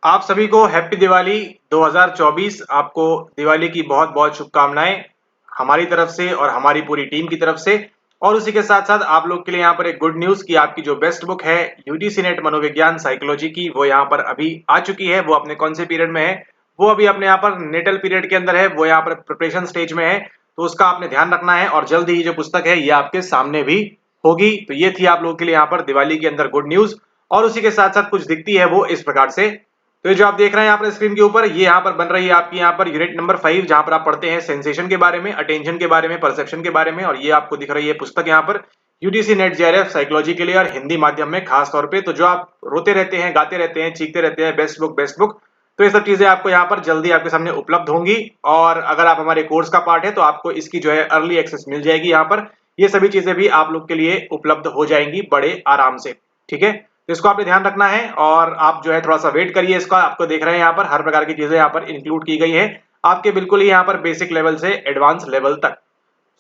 आप सभी को हैप्पी दिवाली 2024। आपको दिवाली की बहुत बहुत शुभकामनाएं हमारी तरफ से और हमारी पूरी टीम की तरफ से। और उसी के साथ साथ आप लोग के लिए यहाँ पर एक गुड न्यूज कि आपकी जो बेस्ट बुक है यूजीसी नेट मनोविज्ञान साइकोलॉजी की, वो यहाँ पर अभी आ चुकी है। वो अपने कौन से पीरियड में है? वो अभी अपने यहाँ पर नेटल पीरियड के अंदर है, वो यहाँ पर प्रिपरेशन स्टेज में है। तो उसका आपने ध्यान रखना है और जल्द ही जो पुस्तक है ये आपके सामने भी होगी। तो ये थी आप लोगों के लिए यहाँ पर दिवाली के अंदर गुड न्यूज। और उसी के साथ साथ कुछ दिखती है वो इस प्रकार से। तो ये जो आप देख रहे हैं यहाँ पर स्क्रीन के ऊपर, ये यहाँ पर बन रही है आपकी यहाँ पर यूनिट नंबर 5, जहां पर आप पढ़ते हैं सेंसेशन के बारे में, अटेंशन के बारे में, परसेप्शन के बारे में। और ये आपको दिख रही है पुस्तक यहाँ पर यूजीसी नेट जेआरएफ साइकोलॉजी के लिए और हिंदी माध्यम में खास तौर पे। तो जो आप रोते रहते हैं, गाते रहते हैं, चीखते रहते हैं बेस्ट बुक बेस्ट बुक, तो ये सब चीजें आपको यहाँ पर जल्दी आपके सामने उपलब्ध होंगी। और अगर आप हमारे कोर्स का पार्ट है तो आपको इसकी जो है अर्ली एक्सेस मिल जाएगी। यहाँ पर ये सभी चीजें भी आप लोग के लिए उपलब्ध हो जाएंगी बड़े आराम से। ठीक है, तो इसको आपने ध्यान रखना है और आप जो है थोड़ा सा वेट करिए इसका। आपको देख रहे हैं यहाँ पर हर प्रकार की चीजें यहाँ पर इंक्लूड की गई है आपके बिल्कुल ही यहाँ पर बेसिक लेवल से एडवांस लेवल तक।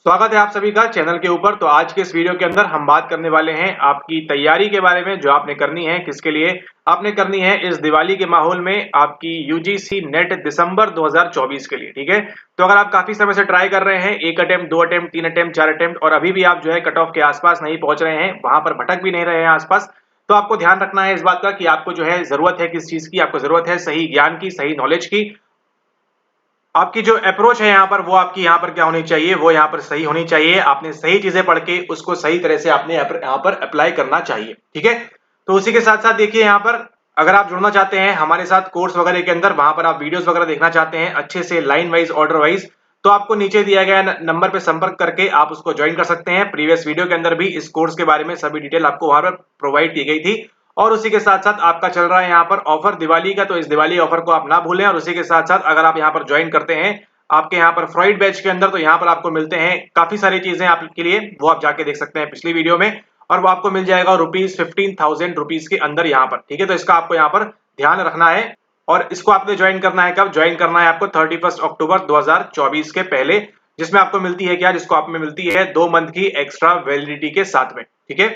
स्वागत है आप सभी का चैनल के ऊपर। तो आज के इस वीडियो के अंदर हम बात करने वाले हैं आपकी तैयारी के बारे में, जो आपने करनी है। किसके लिए आपने करनी है? इस दिवाली के माहौल में आपकी यूजीसी नेट दिसंबर 2024 के लिए। ठीक है, तो अगर आप काफी समय से ट्राई कर रहे हैं, 1 अटेम्प्ट, 2 अटेम्प्ट, 3 अटेम्प्ट, 4 अटेम्प्ट, और अभी भी आप जो है कट ऑफ के आसपास नहीं पहुंच रहे हैं, वहां पर भटक भी नहीं रहे हैं आसपास, तो आपको ध्यान रखना है इस बात का कि आपको जो है जरूरत है किस चीज की? आपको जरूरत है सही ज्ञान की, सही नॉलेज की। आपकी जो अप्रोच है यहाँ पर, वो आपकी यहाँ पर क्या होनी चाहिए? वो यहाँ पर सही होनी चाहिए। आपने सही चीजें पढ़ के उसको सही तरह से आपने यहाँ पर अप्लाई करना चाहिए। ठीक है, तो उसी के साथ साथ देखिए यहाँ पर, अगर आप जुड़ना चाहते हैं हमारे साथ कोर्स वगैरह के अंदर, वहां पर आप वीडियोस वगैरह देखना चाहते हैं अच्छे से लाइन वाइज, ऑर्डर वाइज, तो आपको नीचे दिया गया नंबर पे संपर्क करके आप उसको ज्वाइन कर सकते हैं। प्रीवियस वीडियो के अंदर भी इस कोर्स के बारे में सभी डिटेल आपको वहां पर प्रोवाइड की गई थी। और उसी के साथ साथ आपका चल रहा है यहाँ पर ऑफर दिवाली का, तो इस दिवाली ऑफर को आप ना भूलें। और उसी के साथ साथ अगर आप यहाँ पर ज्वाइन करते हैं आपके यहाँ पर फ्रॉइड बैच के अंदर, तो यहाँ पर आपको मिलते हैं काफी सारी चीजें आपके लिए, वो आप जाके देख सकते हैं पिछली वीडियो में। और वो आपको मिल जाएगा ₹15,000 के अंदर यहाँ पर। ठीक है, तो इसका आपको यहाँ पर ध्यान रखना है। और इसको आपने ज्वाइन करना है कब? ज्वाइन करना है आपको 31 अक्टूबर 2024 के पहले, जिसमें आपको मिलती है क्या? जिसको आप में मिलती है 2 मंथ की एक्स्ट्रा वैलिडिटी के साथ में। ठीक है,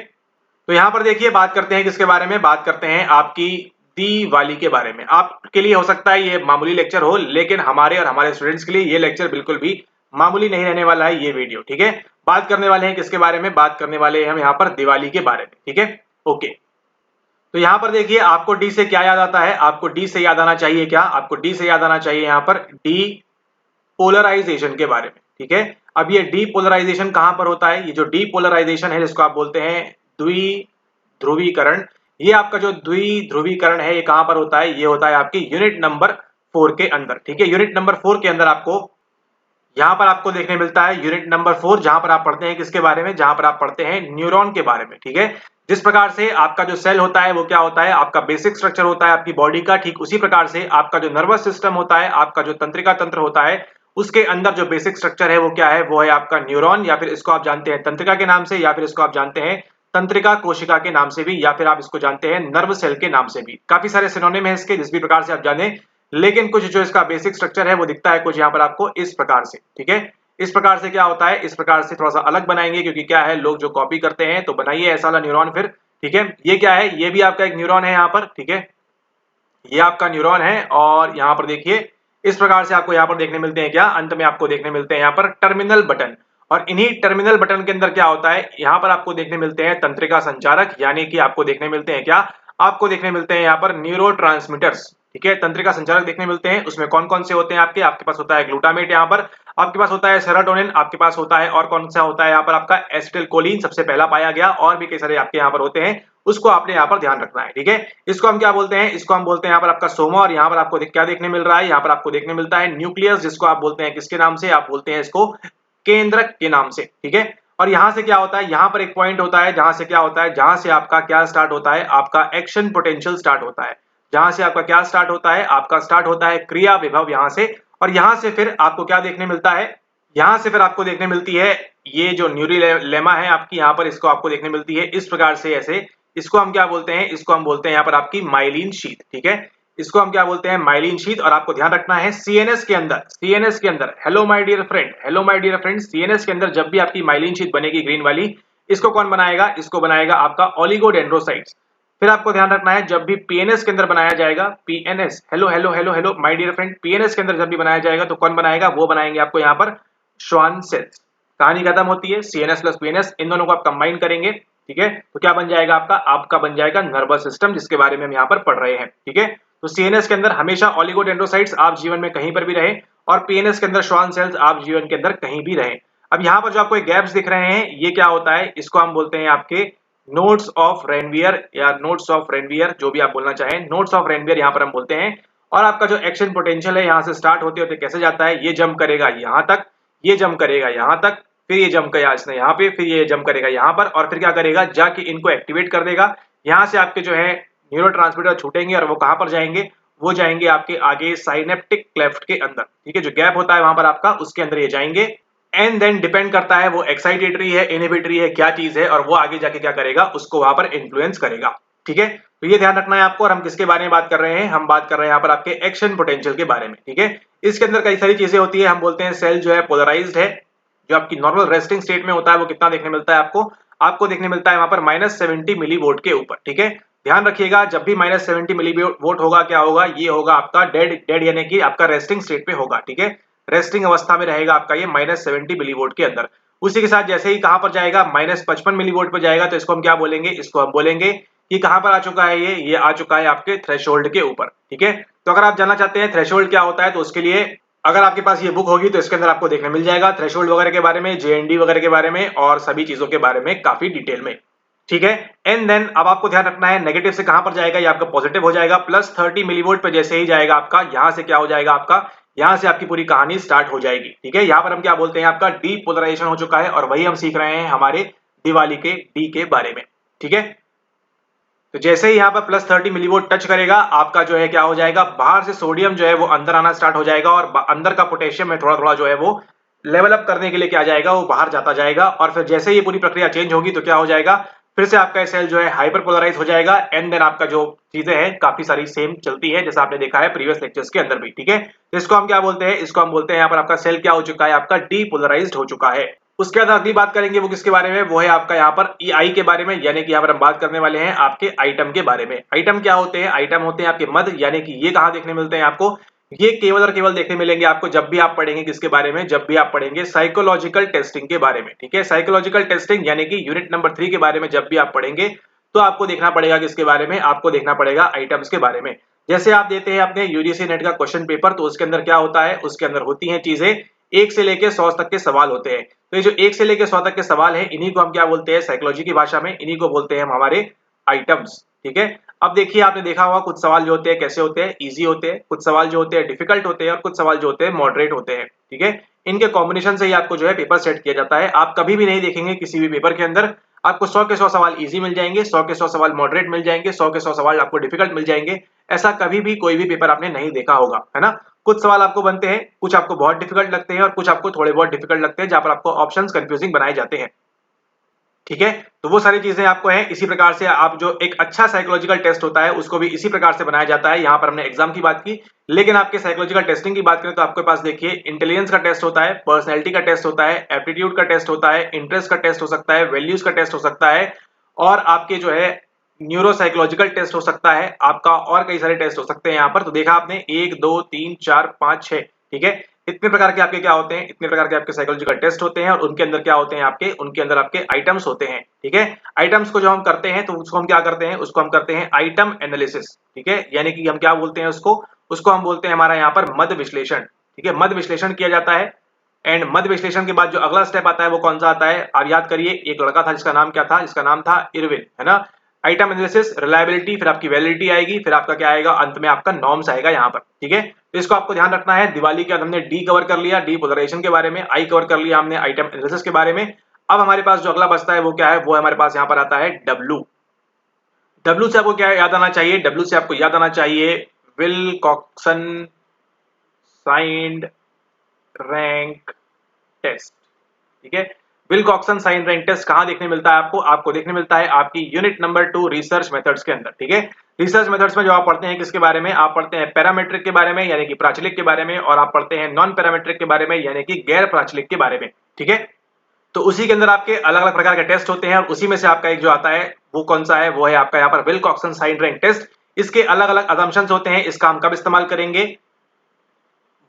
तो यहाँ पर देखिए बात करते हैं किसके बारे में? बात करते हैं आपकी दिवाली के बारे में। आपके लिए हो सकता है ये मामूली लेक्चर हो, लेकिन हमारे और हमारे स्टूडेंट्स के लिए ये लेक्चर बिल्कुल भी मामूली नहीं रहने वाला है ये वीडियो। ठीक है, बात करने वाले हैं किसके बारे में? बात करने वाले हैं हम यहाँ पर दिवाली के बारे में। ठीक है, ओके। तो यहाँ पर देखिए आपको डी से क्या याद आता है? आपको डी से याद आना चाहिए क्या? आपको डी से याद आना चाहिए यहाँ पर डी पोलराइजेशन के बारे में। ठीक है, अब ये डी पोलराइजेशन कहां पर होता है? ये जो डी पोलराइजेशन है, जिसको आप बोलते हैं द्विध्रुवीकरण, ये आपका जो द्विध्रुवीकरण है ये कहां पर होता है? ये होता है आपकी यूनिट नंबर 4 के अंदर। ठीक है, यूनिट नंबर 4 के अंदर आपको यहां पर आपको देखने मिलता है यूनिट नंबर 4, जहां पर आप पढ़ते हैं किसके बारे में? जहां पर आप पढ़ते हैं न्यूरॉन के बारे में। ठीक है, जिस प्रकार से आपका जो सेल होता है वो क्या होता है? आपका बेसिक स्ट्रक्चर होता है आपकी बॉडी का, ठीक उसी प्रकार से आपका जो नर्वस सिस्टम होता है, आपका जो तंत्रिका तंत्र होता है, उसके अंदर जो बेसिक स्ट्रक्चर है वो क्या है? वो है आपका न्यूरॉन, या फिर इसको आप जानते हैं तंत्रिका के नाम से, या फिर इसको आप जानते हैं तंत्रिका कोशिका के नाम से भी, या फिर आप इसको जानते हैं नर्व सेल के नाम से भी। काफी सारे सिनोनिम है इसके, जिस भी प्रकार से आप जाने, लेकिन कुछ जो इसका बेसिक स्ट्रक्चर है वो दिखता है कुछ यहाँ पर आपको इस प्रकार से। ठीक है, इस प्रकार से क्या होता है? इस प्रकार से थोड़ा सा अलग बनाएंगे, क्योंकि क्या है, लोग जो कॉपी करते हैं, तो बनाइए ऐसा वाला न्यूरॉन फिर। ठीक है, ये क्या है? ये भी आपका एक न्यूरॉन है यहाँ पर। ठीक है, ये आपका न्यूरॉन है। और यहाँ पर देखिए इस प्रकार से आपको यहाँ पर देखने मिलते हैं क्या? अंत में आपको देखने मिलते हैं यहाँ पर टर्मिनल बटन। और इन्हीं टर्मिनल बटन के अंदर क्या होता है? यहाँ पर आपको देखने मिलते हैं तंत्रिका संचारक, यानी कि आपको देखने मिलते हैं क्या? आपको देखने मिलते हैं यहाँ पर न्यूरोट्रांसमीटर्स। ठीक है, तंत्रिका संचारक देखने मिलते हैं। उसमें कौन कौन से होते हैं आपके? आपके पास होता है ग्लूटामेट, यहाँ पर आपके पास होता है सेरोटोनिन, आपके पास होता है और कौन सा होता है यहाँ पर आपका एसिटिलकोलिन, सबसे पहला पाया गया। और भी कई सारे आपके यहाँ पर होते हैं, उसको आपने यहाँ पर ध्यान रखना है। ठीक है, इसको हम क्या बोलते हैं? इसको हम बोलते हैं यहाँ पर आपका सोमा। और यहाँ पर आपको क्या देखने मिल रहा है? यहाँ पर आपको देखने मिलता है न्यूक्लियस, जिसको आप बोलते हैं किसके नाम से? आप बोलते हैं इसको केंद्रक के नाम से। ठीक है, और यहां से क्या होता है? यहाँ पर एक पॉइंट होता है, जहां से क्या होता है? जहां से आपका क्या स्टार्ट होता है? आपका एक्शन पोटेंशियल स्टार्ट होता है। जहां से आपका क्या स्टार्ट होता है? आपका स्टार्ट होता है क्रिया विभव यहां से। और यहां से फिर आपको क्या देखने मिलता है? यहां से फिर आपको देखने मिलती है ये जो न्यूरी लेमा है आपकी, यहाँ पर इसको आपको देखने मिलती है इस प्रकार से, ऐसे। इसको हम क्या बोलते हैं? इसको हम बोलते हैं यहाँ पर आपकी माइलिन शीथ। ठीक है, इसको हम क्या बोलते हैं? Myelin sheath. और आपको ध्यान रखना है सीएनएस के अंदर, सीएनएस के अंदर, hello my dear friend, hello my dear friend, CNS के अंदर जब भी आपकी माइलिन शीथ बनेगी ग्रीन वाली, इसको कौन बनाएगा? इसको बनाएगा आपका ओलिगोडेंड्रोसाइट्स। फिर आपको ध्यान रखना है जब भी पीएनएस के अंदर बनाया जाएगा, PNS, hello hello hello hello my dear friend, PNS के अंदर जब भी बनाया जाएगा तो कौन बनाएगा, वो बनाएंगे आपको यहाँ पर श्वान सेल्स। कहानी खत्म होती है, सीएनएस प्लस पीएनएस, इन दोनों को आप कंबाइन करेंगे, ठीक है, तो क्या बन जाएगा आपका बन जाएगा नर्वस सिस्टम, जिसके बारे में हम यहाँ पर पढ़ रहे हैं, ठीक है। तो सीएनएस के अंदर हमेशा ओलिगोडेंड्रोसाइट्स आप जीवन में कहीं पर भी रहे, और पीएनएस के अंदर श्वान सेल्स आप जीवन के अंदर कहीं भी रहे। अब यहाँ पर जो आपको गैप्स दिख रहे हैं, ये क्या होता है, इसको हम बोलते हैं आपके नोड्स ऑफ रेनवियर या नोड्स ऑफ रेनवियर, जो भी आप बोलना चाहें, नोड्स ऑफ रेनवियर यहाँ पर हम बोलते हैं। और आपका जो एक्शन पोटेंशियल है यहाँ से स्टार्ट होते होते कैसे जाता है, ये जंप करेगा यहाँ तक, ये जंप करेगा यहाँ तक, फिर ये जंप करेगा इसने यहाँ पे, फिर ये जंप करेगा यहाँ पर, और फिर क्या करेगा, जाके इनको एक्टिवेट कर देगा। यहाँ से आपके जो है न्यूरोट्रांसमीटर छूटेंगे और वो कहाँ पर जाएंगे, वो जाएंगे आपके आगे साइनेप्टिक क्लेफ्ट के अंदर, ठीक है, जो गैप होता है वहां पर आपका, उसके अंदर ये जाएंगे। एंड देन डिपेंड करता है वो एक्साइटेटरी है, इनहिबिटरी है, क्या चीज है, और वो आगे जाके क्या करेगा, उसको वहां पर इन्फ्लुएंस करेगा, ठीक है। तो ये ध्यान रखना है आपको। और हम किसके बारे में बात कर रहे हैं, हम बात कर रहे हैं यहाँ पर आपके एक्शन पोटेंशियल के बारे में, ठीक है। इसके अंदर कई सारी चीजें होती है, हम बोलते हैं सेल जो है पोलराइज्ड है, जो आपकी नॉर्मल रेस्टिंग स्टेट में होता है वो कितना देखने मिलता है आपको देखने मिलता है वहां पर -70 मिली वोल्ट के ऊपर, ठीक है। ध्यान रखिएगा जब भी -70 मिली वोल्ट होगा, क्या होगा, ये होगा आपका डेड यानी कि आपका रेस्टिंग स्टेट पे होगा, ठीक है, रेस्टिंग अवस्था में रहेगा आपका ये -70 मिली वोल्ट के अंदर। उसी के साथ जैसे ही कहां पर जाएगा, -55 मिली वोल्ट पर जाएगा, तो इसको हम क्या बोलेंगे, इसको हम बोलेंगे कि कहां पर आ चुका है, ये आ चुका है आपके थ्रेशोल्ड के ऊपर, ठीक है। तो अगर आप जानना चाहते हैं थ्रेशोल्ड क्या होता है, तो उसके लिए अगर आपके पास ये बुक होगी तो इसके अंदर आपको देखने मिल जाएगा थ्रेशोल्ड वगैरह के बारे में, जेएनडी वगैरह के बारे में, और सभी चीजों के बारे में काफी डिटेल में, ठीक है। एंड देन अब आपको ध्यान रखना है नेगेटिव से कहां पर जाएगा, ये आपका पॉजिटिव हो जाएगा, +30 मिलीवोल्ट पे जैसे ही जाएगा आपका, यहां से क्या हो जाएगा आपका, यहां से आपकी पूरी कहानी स्टार्ट हो जाएगी, ठीक है। यहां पर हम क्या बोलते हैं, आपका डीपोलराइजेशन हो चुका है, और वही हम सीख रहे हैं हमारे दिवाली के डी के बारे में, ठीक है। तो जैसे ही यहाँ पर +30 मिलीवोल्ट टच करेगा, आपका जो है क्या हो जाएगा, बाहर से सोडियम जो है वो अंदर आना स्टार्ट हो जाएगा, और अंदर का पोटेशियम है थोड़ा थोड़ा जो है वो लेवल अप करने के लिए क्या जाएगा, वो बाहर जाता जाएगा। और फिर जैसे ही ये पूरी प्रक्रिया चेंज होगी तो क्या हो जाएगा, फिर से आपका सेल जो है हाइपर पोलराइज हो जाएगा। एंड देन आपका जो चीजें हैं काफी सारी सेम चलती है, जैसा आपने देखा है प्रीवियस लेक्चर्स के अंदर भी, ठीक है। तो इसको हम क्या बोलते हैं, इसको हम बोलते हैं यहाँ पर आपका सेल क्या हो चुका है, आपका डीपोलराइज्ड हो चुका है। उसके बाद अगली बात करेंगे वो किसके बारे में, वो है आपका यहाँ पर ईआई के बारे में, यानी कि यहाँ पर हम बात करने वाले हैं आपके आइटम के बारे में। आइटम क्या होते हैं, आइटम होते हैं आपके मद, यानी कि ये कहाँ देखने मिलते हैं आपको, ये केवल और केवल देखने मिलेंगे आपको जब भी आप पढ़ेंगे किसके बारे में, जब भी आप पढ़ेंगे साइकोलॉजिकल टेस्टिंग के बारे में, ठीक है। साइकोलॉजिकल टेस्टिंग यानी कि यूनिट नंबर 3 के बारे में जब भी आप पढ़ेंगे तो आपको देखना पड़ेगा किसके बारे में, आपको देखना पड़ेगा आइटम्स के बारे में। जैसे आप देते हैं अपने यूजीसी नेट का क्वेश्चन पेपर, तो उसके अंदर क्या होता है, उसके अंदर होती हैं चीजें 1 से लेके 100 तक के सवाल होते हैं। तो ये जो 1 से लेके 100 तक के सवाल हैं, इन्हीं को हम क्या बोलते हैं साइकोलॉजी की भाषा में, इन्हीं को बोलते हैं हम हमारे आइटम्स, ठीक है। अब देखिए आपने देखा होगा कुछ सवाल जो होते हैं कैसे होते हैं, इजी होते हैं, कुछ सवाल जो होते हैं डिफिकल्ट होते हैं, और कुछ सवाल जो होते हैं मॉडरेट होते हैं, ठीक है। इनके कॉम्बिनेशन से ही आपको जो है पेपर सेट किया जाता है। आप कभी भी नहीं देखेंगे किसी भी पेपर के अंदर आपको 100 के 100 सवाल इजी मिल जाएंगे, 100 के 100 सवाल मॉडरेट मिल जाएंगे, 100 के 100 सवाल आपको डिफिकल्ट मिल जाएंगे। ऐसा कभी भी कोई भी पेपर आपने नहीं देखा होगा, है ना। कुछ सवाल आपको बनते हैं, कुछ आपको बहुत डिफिकल्ट लगते हैं और कुछ आपको थोड़े बहुत डिफिकल्ट लगते हैं, जहां पर आपको ऑप्शंस कंफ्यूजिंग बनाए जाते हैं, ठीक है। तो वो सारी चीजें आपको हैं। इसी प्रकार से आप जो एक अच्छा साइकोलॉजिकल टेस्ट होता है उसको भी इसी प्रकार से बनाया जाता है। यहाँ पर हमने एग्जाम की बात की, लेकिन आपके साइकोलॉजिकल टेस्टिंग की बात करें तो आपके पास देखिए इंटेलिजेंस का टेस्ट होता है, पर्सनैलिटी का टेस्ट होता है, एप्टीट्यूड का टेस्ट होता है, इंटरेस्ट का टेस्ट हो सकता है, वैल्यूज का टेस्ट हो सकता है, और आपके जो है न्यूरोसाइकोलॉजिकल टेस्ट हो सकता है आपका, और कई सारे टेस्ट हो सकते हैं यहाँ पर। तो देखा आपने 1 2 3 4 5 6, ठीक है। इतने प्रकार के आपके क्या होते हैं, इतने प्रकार के आपके साइकोलॉजिकल टेस्ट होते हैं, और उनके अंदर क्या होते हैं आपके, उनके अंदर आपके आइटम्स होते हैं, ठीक है। आइटम्स को जो हम करते हैं तो उसको हम क्या करते हैं, उसको हम करते हैं आइटम एनालिसिस, ठीक है। यानी कि हम क्या बोलते हैं उसको हम बोलते हैं हमारा यहाँ पर मद विश्लेषण, ठीक है। मद विश्लेषण किया जाता है। एंड मद विश्लेषण के बाद जो अगला स्टेप आता है वो कौन सा आता है, आप याद करिए, एक लड़का था जिसका नाम क्या था, जिसका नाम था इरविन, है ना। आइटम एनालिसिस, रिलायबिलिटी, फिर आपकी वैलिडिटी आएगी, फिर आपका क्या आएगा, अंत में आपका नॉर्म्स आएगा यहाँ पर, ठीक है। तो इसको आपको ध्यान रखना है। दिवाली के बाद हमने डी कवर कर लिया, डीपोलराइजेशन के बारे में, आई कवर कर लिया हमने आइटम एनालिसिस के बारे में। अब हमारे पास जो अगला बचता है वो क्या है, वो हमारे पास यहाँ पर आता है डब्ल्यू। डब्ल्यू से आपको क्या याद आना चाहिए, डब्ल्यू से आपको याद आना चाहिए विल्कॉक्सन साइंड रैंक टेस्ट, ठीक है। विल्कॉक्सन साइन रैंक टेस्ट कहां देखने मिलता है आपको देखने मिलता है आपकी यूनिट नंबर 2 रिसर्च मेथड्स के अंदर, ठीक है। रिसर्च मेथड्स में जो आप पढ़ते हैं किसके बारे में, आप पढ़ते हैं पैरामेट्रिक के बारे में यानी कि प्राचलिक के बारे में, और आप पढ़ते हैं नॉन पैरामेट्रिक के बारे में यानी कि गैर प्राचलिक के बारे में, ठीक है। तो उसी के अंदर आपके अलग अलग प्रकार के टेस्ट होते हैं और उसी में से आपका एक जो आता है वो कौन सा है, वो है आपका यहाँ पर विल्कॉक्सन साइन रैंक टेस्ट। इसके अलग अलग असम्पशंस होते हैं, इसका हम कब इस्तेमाल करेंगे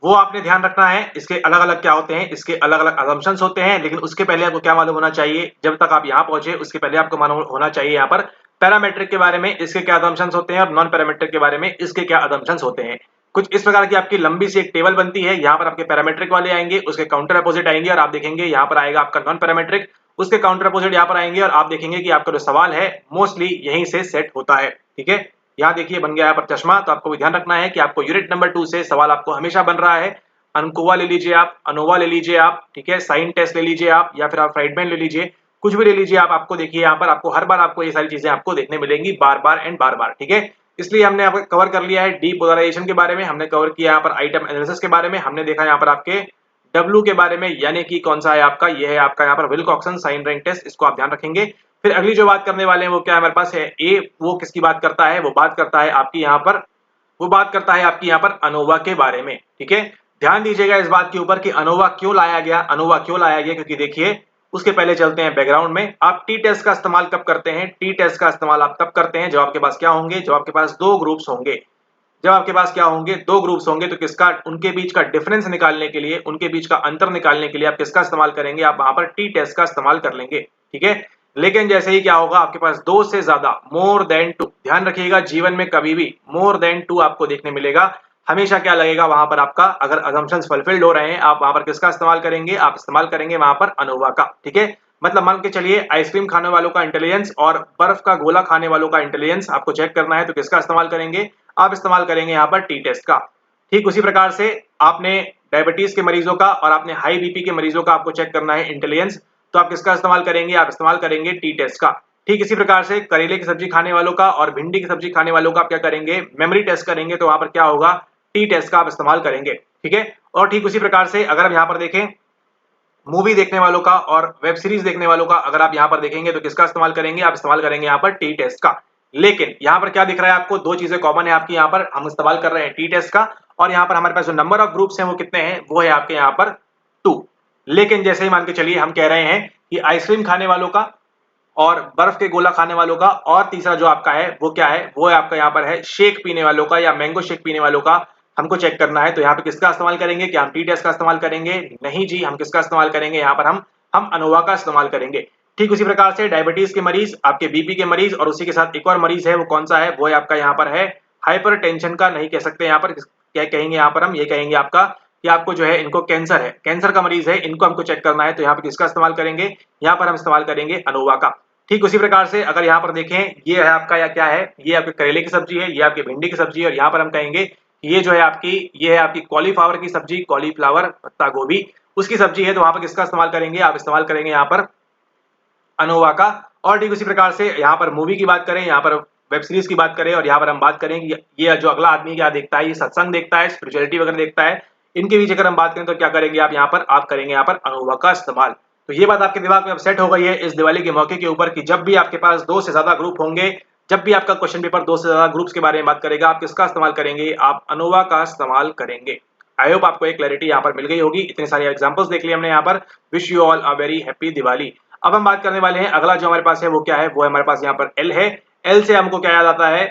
वो आपने ध्यान रखना है। इसके अलग अलग क्या होते हैं, इसके अलग अलग असम्पशंस होते हैं, लेकिन उसके पहले आपको क्या मालूम होना चाहिए, जब तक आप यहाँ पहुंचे उसके पहले आपको मालूम होना चाहिए यहाँ पर पैरामेट्रिक के बारे में, इसके क्या असम्पशंस होते हैं, और नॉन पैरामेट्रिक के बारे में इसके क्या असम्पशंस होते हैं। कुछ इस प्रकार की आपकी लंबी सी एक टेबल बनती है, यहाँ पर आपके पैरामेट्रिक वाले आएंगे, उसके काउंटर अपोजिट आएंगे और आप देखेंगे यहाँ पर आएगा आपका नॉन पैरामेट्रिक, उसके काउंटर अपोजिट यहाँ पर आएंगे और आप देखेंगे कि आपका जो सवाल है मोस्टली यहीं से सेट होता है। ठीक है, यहाँ देखिए बन गया यहाँ पर चश्मा, तो आपको भी ध्यान रखना है कि आपको यूनिट नंबर 2 से सवाल आपको हमेशा बन रहा है। अनकोवा ले लीजिए आप, अनोवा ले लीजिए आप, ठीक है, साइन टेस्ट ले लीजिए आप, या फिर आप फ्राइडमैन ले लीजिए, कुछ भी ले लीजिए आप, आपको देखिए यहाँ पर आपको हर बार आपको ये सारी चीजें आपको देखने मिलेंगी बार बार एंड बार बार। ठीक है, इसलिए हमने आपको कवर कर लिया है डीपोलराइजेशन के बारे में, हमने कवर किया यहाँ पर आइटम एनालिसिस के बारे में, हमने देखा यहाँ पर आपके डब्ल्यू के बारे में, यानी कि कौन सा है आपका, ये है आपका यहाँ पर विल्कॉक्सन साइन रैंक टेस्ट, इसको आप ध्यान रखेंगे। फिर अगली जो बात करने वाले हैं वो क्या हमारे पास है, ए, वो किसकी बात करता है, वो बात करता है आपकी यहाँ पर, वो बात करता है आपकी यहाँ पर अनोवा के बारे में। ठीक है, ध्यान दीजिएगा इस बात के ऊपर कि अनोवा क्यों लाया गया, अनोवा क्यों लाया गया, क्योंकि देखिए उसके पहले चलते हैं बैकग्राउंड में। आप टी टेस्ट का इस्तेमाल कब करते हैं, टी टेस्ट का इस्तेमाल आप तब करते हैं जब आपके पास क्या होंगे, जब आपके पास दो ग्रुप्स होंगे, जब आपके पास क्या होंगे, दो ग्रुप्स होंगे, तो किसका, उनके बीच का डिफरेंस निकालने के लिए, उनके बीच का अंतर निकालने के लिए आप किसका इस्तेमाल करेंगे, आप वहां पर टी टेस्ट का इस्तेमाल कर लेंगे। ठीक है, लेकिन जैसे ही क्या होगा आपके पास दो से ज्यादा, मोर देन टू, ध्यान रखिएगा जीवन में कभी भी मोर देन टू आपको देखने मिलेगा, हमेशा क्या लगेगा वहां पर आपका, अगर असम्पशंस फुलफिल्ड हो रहे हैं, आप वहां पर किसका इस्तेमाल करेंगे, आप इस्तेमाल करेंगे वहां पर अनोवा का। ठीक है, मतलब मान के चलिए आइसक्रीम खाने वालों का इंटेलिजेंस और बर्फ का गोला खाने वालों का इंटेलिजेंस आपको चेक करना है, तो किसका इस्तेमाल करेंगे, आप इस्तेमाल करेंगे यहाँ पर टी टेस्ट का। ठीक उसी प्रकार से आपने डायबिटीज के मरीजों का और आपने हाई बीपी के मरीजों का आपको चेक करना है इंटेलिजेंस, तो आप किसका इस्तेमाल करेंगे, आप इस्तेमाल करेंगे टी टेस्ट का। ठीक इसी प्रकार से करेले की सब्जी खाने वालों का और भिंडी की सब्जी खाने वालों का आप क्या करेंगे, मेमोरी टेस्ट करेंगे, तो वहां पर क्या होगा, टी टेस्ट का आप इस्तेमाल करेंगे। ठीक है, और ठीक उसी प्रकार से अगर हम यहाँ पर देखें मूवी देखने वालों का और वेब सीरीज देखने वालों का, अगर आप यहाँ पर देखेंगे तो किसका इस्तेमाल करेंगे, आप इस्तेमाल करेंगे यहाँ पर टी टेस्ट का। लेकिन यहाँ पर क्या दिख रहा है आपको, दो चीजें कॉमन है आपकी, यहाँ पर हम इस्तेमाल कर रहे हैं टी टेस्ट का, और यहाँ पर हमारे पास जो नंबर ऑफ ग्रुप्स हैं वो कितने हैं, वो है आपके यहाँ पर 2। लेकिन जैसे ही मान के चलिए हम कह रहे हैं कि आइसक्रीम खाने वालों का और बर्फ के गोला खाने वालों का, और तीसरा जो आपका है वो क्या है, वो है आपका यहाँ पर है शेक पीने वालों का या मैंगो शेक पीने वालों का, हमको चेक करना है, तो यहाँ पे किसका इस्तेमाल करेंगे, क्या हम टी टेस्ट का इस्तेमाल करेंगे, नहीं जी, हम किसका इस्तेमाल करेंगे, यहाँ पर हम अनोवा का इस्तेमाल करेंगे। ठीक उसी प्रकार से डायबिटीज के मरीज, आपके बीपी के मरीज, और उसी के साथ एक और मरीज है, वो कौन सा है, वो है आपका यहाँ पर है हाइपरटेंशन का, नहीं कह सकते यहाँ पर, क्या कहेंगे यहाँ पर हम, ये कहेंगे आपका कि आपको जो है इनको कैंसर है, कैंसर का मरीज है, इनको हमको चेक करना है, तो यहाँ पर किसका इस्तेमाल करेंगे, यहाँ पर हम इस्तेमाल करेंगे अनोवा का। ठीक उसी प्रकार से अगर यहाँ पर देखें, ये है आपका या क्या है, ये आपके करेले की सब्जी है, ये आपकी भिंडी की सब्जी है, और यहाँ पर हम कहेंगे ये जो है आपकी, ये है आपकी कॉलीफ्लावर की सब्जी, कॉलीफ्लावर पत्ता गोभी उसकी सब्जी है, तो वहां पर किसका इस्तेमाल करेंगे, आप इस्तेमाल करेंगे यहाँ पर अनोवा का। और ठीक उसी प्रकार से यहाँ पर मूवी की बात करें, यहाँ पर वेब सीरीज की बात करें, और यहाँ पर हम बात करें कि ये जो अगला आदमी क्या देखता है, ये सत्संग देखता है, स्पिरिचुअलिटी वगैरह देखता है, इनके बीच अगर हम बात करें तो क्या करेंगे आप यहाँ पर, आप करेंगे यहाँ पर अनोवा का इस्तेमाल। तो ये बात आपके दिमाग में अब सेट हो गई है इस दिवाली के मौके के ऊपर कि जब भी आपके पास दो से ज्यादा ग्रुप होंगे, जब भी आपका क्वेश्चन पेपर दो से ज्यादा ग्रुप्स के बारे में बात करेगा, आप किसका इस्तेमाल करेंगे, आप अनोवा का इस्तेमाल करेंगे। आई होप आपको एक क्लैरिटी यहाँ पर मिल गई होगी, इतने सारे एग्जांपल्स देख लिए हमने यहाँ पर। Wish you all a very happy Diwali. अब हम बात करने वाले हैं अगला जो हमारे पास है वो क्या है, वो है हमारे पास यहाँ पर एल है। एल से हमको क्या याद आता है,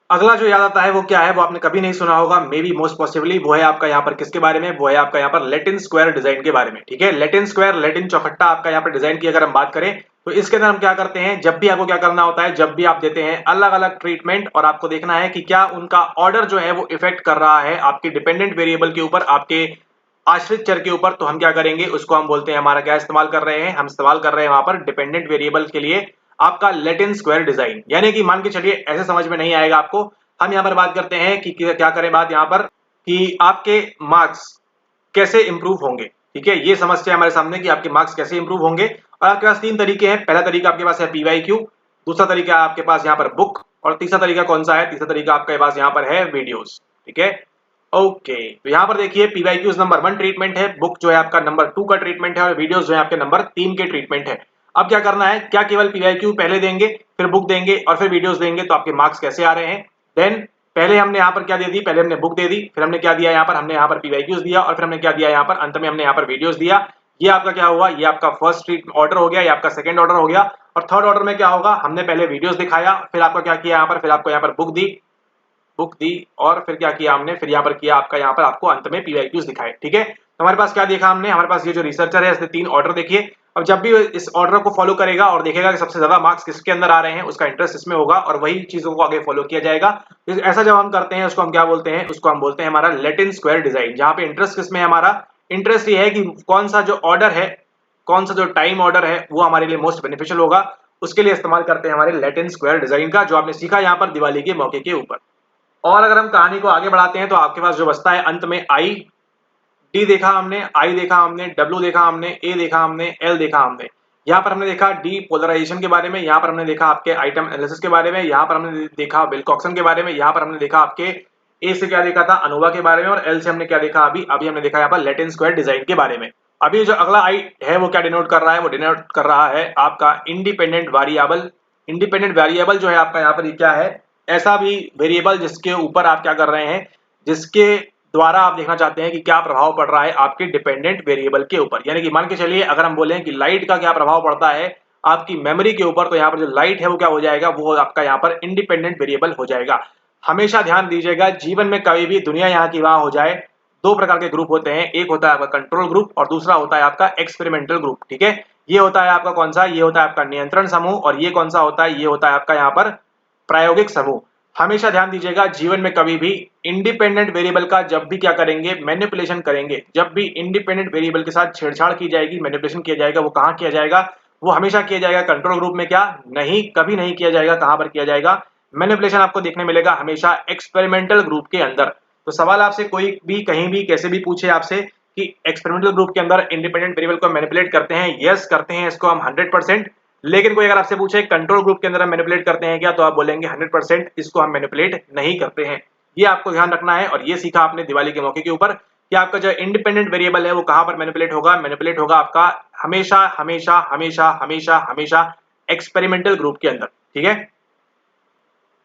अगला जो याद आता है वो क्या है, वो आपने कभी नहीं सुना होगा, मे बी मोस्ट पॉसिबली, वो है आपका यहाँ पर किसके बारे में, वो है आपका यहाँ पर लैटिन स्क्वायर डिजाइन के बारे में। ठीक है, लैटिन स्क्वायर, लैटिन चौखट्टा आपका यहाँ पर डिजाइन की अगर हम बात करें तो इसके अंदर हम क्या करते हैं, जब भी आपको क्या करना होता है, जब भी आप देते हैं अलग अलग ट्रीटमेंट और आपको देखना है कि क्या उनका ऑर्डर जो है वो इफेक्ट कर रहा है आपके डिपेंडेंट वेरिएबल के ऊपर, आपके आश्रित चर के ऊपर, तो हम क्या करेंगे, उसको हम बोलते हैं, हमारा क्या इस्तेमाल कर रहे हैं, हम इस्तेमाल कर रहे हैं वहां पर डिपेंडेंट वेरिएबल के लिए आपका लैटिन स्क्वायर डिजाइन। यानी कि मान के चलिए ऐसे समझ में नहीं आएगा आपको, हम यहाँ पर बात करते हैं कि क्या करें बात यहाँ पर कि आपके मार्क्स कैसे इंप्रूव होंगे। ठीक है, ये समस्या हमारे सामने कि आपके मार्क्स कैसे इंप्रूव होंगे, और आपके पास तीन तरीके हैं। पहला तरीका आपके पास है पीवाईक्यू, दूसरा तरीका आपके पास यहाँ पर बुक, और तीसरा तरीका कौन सा है, तीसरा तरीका आपके पास यहाँ पर है वीडियोस। ठीक है, ओके, तो यहाँ पर देखिए पीवाईक्यूज नंबर 1 ट्रीटमेंट है, बुक जो है आपका नंबर 2 का ट्रीटमेंट है, और वीडियोस जो है आपके नंबर 3 के ट्रीटमेंट है। अब क्या करना है, क्या केवल पीवाईक्यू पहले देंगे, फिर बुक देंगे और फिर वीडियोस देंगे, तो आपके मार्क्स कैसे आ रहे हैं। देन पहले हमने यहाँ पर क्या दे दी, पहले हमने बुक दे दी, फिर हमने क्या दिया यहाँ पर, हमने यहाँ पर पीवाईक्यूज दिया, और फिर हमने क्या दिया यहाँ पर, अंत में हमने यहाँ पर वीडियोस दिया। ये आपका क्या हुआ, ये आपका फर्स्ट ऑर्डर हो गया, ये आपका सेकंड ऑर्डर हो गया। और थर्ड ऑर्डर में क्या होगा, हमने पहले वीडियोस दिखाया, फिर आपका क्या किया यहाँ पर, फिर आपको यहाँ पर बुक दी और फिर क्या किया हमने, फिर यहाँ पर किया आपका, यहाँ पर आपको अंत में पीवाईक्यूज दिखाए। ठीक है, तो हमारे पास क्या देखा हमने, हमारे पास ये जो रिसर्चर है इसने 3 ऑर्डर देखिए। अब जब भी इस ऑर्डर को फॉलो करेगा और देखेगा कि सबसे ज्यादा मार्क्स किसके अंदर आ रहे हैं, उसका इंटरेस्ट इसमें होगा और वही चीजों को आगे फॉलो किया जाएगा। ऐसा जब हम करते हैं उसको हम क्या बोलते हैं, उसको हम बोलते हैं हमारा लैटिन स्क्वायर डिजाइन, जहां पे इंटरेस्ट किसमें है, हमारा इंटरेस्ट ये है कि कौन सा जो ऑर्डर है, कौन सा जो टाइम ऑर्डर है वो हमारे लिए मोस्ट बेनिफिशियल होगा, उसके लिए इस्तेमाल करते हैं हमारे लैटिन स्क्वायर डिजाइन का, जो आपने सीखा यहाँ पर दिवाली के मौके के ऊपर। और अगर हम कहानी को आगे बढ़ाते हैं तो आपके पास जो बचता है अंत में आई, डी देखा हमने, आई देखा हमने, डब्ल्यू देखा हमने, ए देखा हमने, एल देखा हमने। यहाँ पर हमने देखा डी पोलराइजेशन के बारे में, यहाँ पर हमने देखा आपके आइटम एनालिसिस के बारे में, यहाँ पर हमने देखा विल्कॉक्सन के बारे में, यहाँ पर हमने देखा आपके ए से क्या देखा था, अनोवा के बारे में, और एल से हमने क्या देखा, अभी अभी हमने देखा यहाँ पर लैटिन स्क्वायर डिजाइन के बारे में। अभी जो अगला आई है वो क्या डिनोट कर रहा है, वो डिनोट कर रहा है आपका इंडिपेंडेंट वेरिएबल। इंडिपेंडेंट वेरिएबल जो है आपका यहाँ पर ये क्या है, ऐसा भी वेरिएबल जिसके ऊपर आप क्या कर रहे हैं, जिसके द्वारा आप देखना चाहते हैं कि क्या प्रभाव पड़ रहा है आपके डिपेंडेंट वेरिएबल के ऊपर। यानी कि मान के चलिए अगर हम बोलें कि लाइट का क्या प्रभाव पड़ता है आपकी मेमोरी के ऊपर, तो यहाँ पर जो लाइट है वो क्या हो जाएगा, वो आपका यहाँ पर इंडिपेंडेंट वेरिएबल हो जाएगा। हमेशा ध्यान दीजिएगा, जीवन में कभी भी दुनिया यहाँ की वहां हो जाए, 2 प्रकार के ग्रुप होते हैं, एक होता है आपका कंट्रोल ग्रुप और दूसरा होता है आपका एक्सपेरिमेंटल ग्रुप। ठीक है, ये होता है आपका कौन सा, ये होता है आपका नियंत्रण समूह, और ये कौन सा होता है, ये होता है आपका यहाँ पर प्रायोगिक समूह। हमेशा ध्यान दीजिएगा, जीवन में कभी भी इंडिपेंडेंट वेरिएबल का जब भी क्या करेंगे, मैनिपुलेशन करेंगे, जब भी इंडिपेंडेंट वेरिएबल के साथ छेड़छाड़ की जाएगी, मैनिपुलेशन किया जाएगा, वो कहां किया जाएगा, वो हमेशा किया जाएगा कंट्रोल ग्रुप में। क्या नहीं, कभी नहीं किया जाएगा, कहां पर किया जाएगा, मैनिपुलेशन आपको देखने मिलेगा हमेशा एक्सपेरिमेंटल ग्रुप के अंदर। तो सवाल आपसे कोई भी कहीं भी कैसे भी पूछे आपसे कि एक्सपेरिमेंटल ग्रुप के अंदर इंडिपेंडेंट वेरिएबल को मैनिपुलेट करते हैं, यस करते हैं, इसको हम 100%। लेकिन कोई अगर आपसे पूछे कंट्रोल ग्रुप के अंदर हम मैनिपुलेट करते हैं क्या, तो आप बोलेंगे 100% इसको हम मैनिपुलेट नहीं करते हैं। ये आपको ध्यान रखना है, और ये सीखा आपने दिवाली के मौके के ऊपर कि आपका जो इंडिपेंडेंट वेरिएबल है वो कहां पर मैनिपुलेट होगा, मैनिपुलेट होगा आपका हमेशा हमेशा हमेशा हमेशा हमेशा एक्सपेरिमेंटल ग्रुप के अंदर। ठीक है,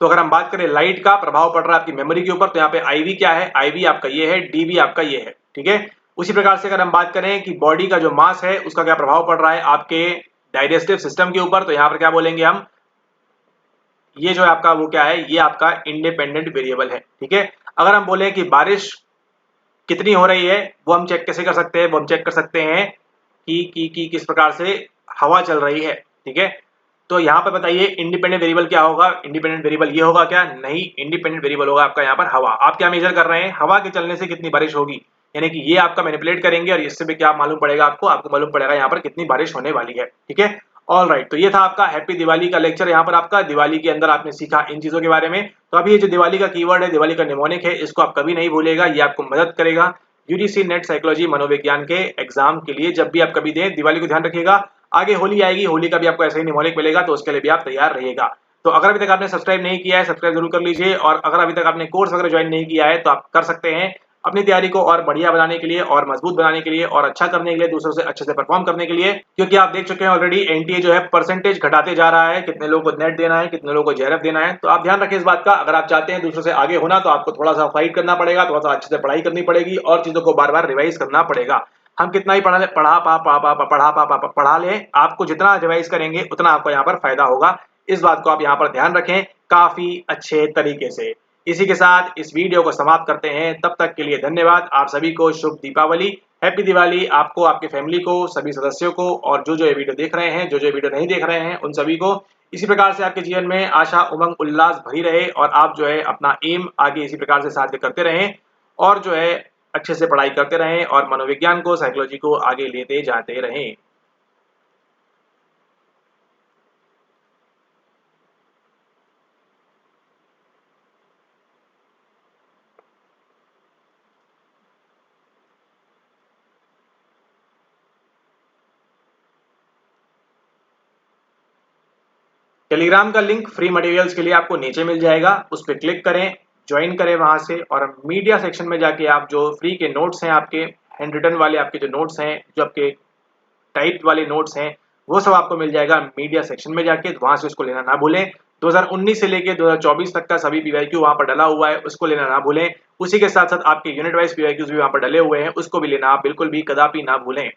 तो अगर हम बात करें लाइट का प्रभाव पड़ रहा है आपकी मेमोरी के ऊपर, तो यहाँ पे IV क्या है, IV आपका ये है, DV आपका ये है। ठीक है, उसी प्रकार से अगर हम बात करें कि बॉडी का जो मास है उसका क्या प्रभाव पड़ रहा है आपके डाइजेस्टिव सिस्टम के ऊपर, तो यहाँ पर क्या बोलेंगे हम, ये जो है आपका वो क्या है, ये आपका इंडिपेंडेंट वेरिएबल है। ठीक है, अगर हम बोले कि बारिश कितनी हो रही है, वो हम चेक कैसे कर सकते हैं, वो हम चेक कर सकते हैं कि किस प्रकार से हवा चल रही है। ठीक है, तो यहाँ पर बताइए इंडिपेंडेंट वेरिएबल क्या होगा, इंडिपेंडेंट वेरिएबल ये होगा क्या, नहीं, इंडिपेंडेंट वेरिएबल होगा आपका यहाँ पर हवा। आप क्या मेजर कर रहे हैं, हवा के चलने से कितनी बारिश होगी, यानी कि ये आपका मैनिपुलेट करेंगे और इससे भी क्या मालूम पड़ेगा आपको, आपको मालूम पड़ेगा यहाँ पर कितनी बारिश होने वाली है। ठीक है, ऑल राइट, तो ये था आपका हैप्पी दिवाली का लेक्चर। यहाँ पर आपका दिवाली के अंदर आपने सीखा इन चीजों के बारे में। तो अभी ये जो दिवाली का कीवर्ड है, दिवाली का निमोनिक है, इसको आप कभी नहीं भूलेगा, ये आपको मदद करेगा UGC नेट साइकोलॉजी मनोविज्ञान के एग्जाम के लिए। जब भी आप कभी दें, दिवाली को ध्यान रखिएगा, आगे होली आएगी, होली का भी आपको ऐसे ही निमोनिक मिलेगा, तो उसके लिए भी आप तैयार रहिएगा। तो अगर अभी तक आपने सब्सक्राइब नहीं किया है, सब्सक्राइब जरूर कर लीजिए, और अगर अभी तक आपने कोर्स वगैरह ज्वाइन नहीं किया है तो आप कर सकते हैं अपनी तैयारी को और बढ़िया बनाने के लिए, और मजबूत बनाने के लिए, और अच्छा करने के लिए, दूसरों से अच्छे से परफॉर्म करने के लिए। क्योंकि आप देख चुके हैं ऑलरेडी NTA जो है परसेंटेज घटाते जा रहा है, कितने लोगों को नेट देना है, कितने लोगों को JRF देना है। तो आप ध्यान रखें इस बात का, अगर आप चाहते हैं दूसरों से आगे होना तो आपको थोड़ा सा फाइट करना पड़ेगा, थोड़ा सा अच्छे से पढ़ाई करनी पड़ेगी, और चीजों को बार बार रिवाइज करना पड़ेगा। हम कितना ही पढ़ा लें, आपको जितना रिवाइज करेंगे उतना आपको यहाँ पर फायदा होगा। इस बात को आप यहाँ पर ध्यान रखें काफी अच्छे तरीके से। इसी के साथ इस वीडियो को समाप्त करते हैं, तब तक के लिए धन्यवाद। आप सभी को शुभ दीपावली, हैप्पी दिवाली, आपको, आपके फैमिली को, सभी सदस्यों को, और जो ये वीडियो देख रहे हैं, जो ये वीडियो नहीं देख रहे हैं, उन सभी को। इसी प्रकार से आपके जीवन में आशा, उमंग, उल्लास भरी रहे, और आप जो है अपना एम आगे इसी प्रकार से साध्य करते रहें, और जो है अच्छे से पढ़ाई करते रहें, और मनोविज्ञान को, साइकोलॉजी को आगे लेते जाते रहें। टेलीग्राम का लिंक फ्री मटेरियल्स के लिए आपको नीचे मिल जाएगा, उस पर क्लिक करें, ज्वाइन करें वहां से, और मीडिया सेक्शन में जाके आप जो फ्री के नोट्स हैं, आपके हैंड रिटन वाले आपके जो नोट्स हैं, जो आपके टाइप वाले नोट्स हैं, वो सब आपको मिल जाएगा मीडिया सेक्शन में जाके, तो वहां से उसको लेना ना भूलें। 2019 से लेके 2024 तक का सभी PYQ वहां पर डला हुआ है, उसको लेना ना भूलें। उसी के साथ साथ आपके यूनिट वाइज PYQs भी वहां पर डले हुए हैं, उसको भी लेना आप बिल्कुल भी कदापि ना भूलें।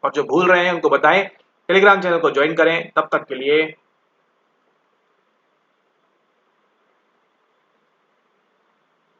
और जो भूल रहे हैं उनको बताएं, टेलीग्राम चैनल को ज्वाइन करें। तब तक के लिए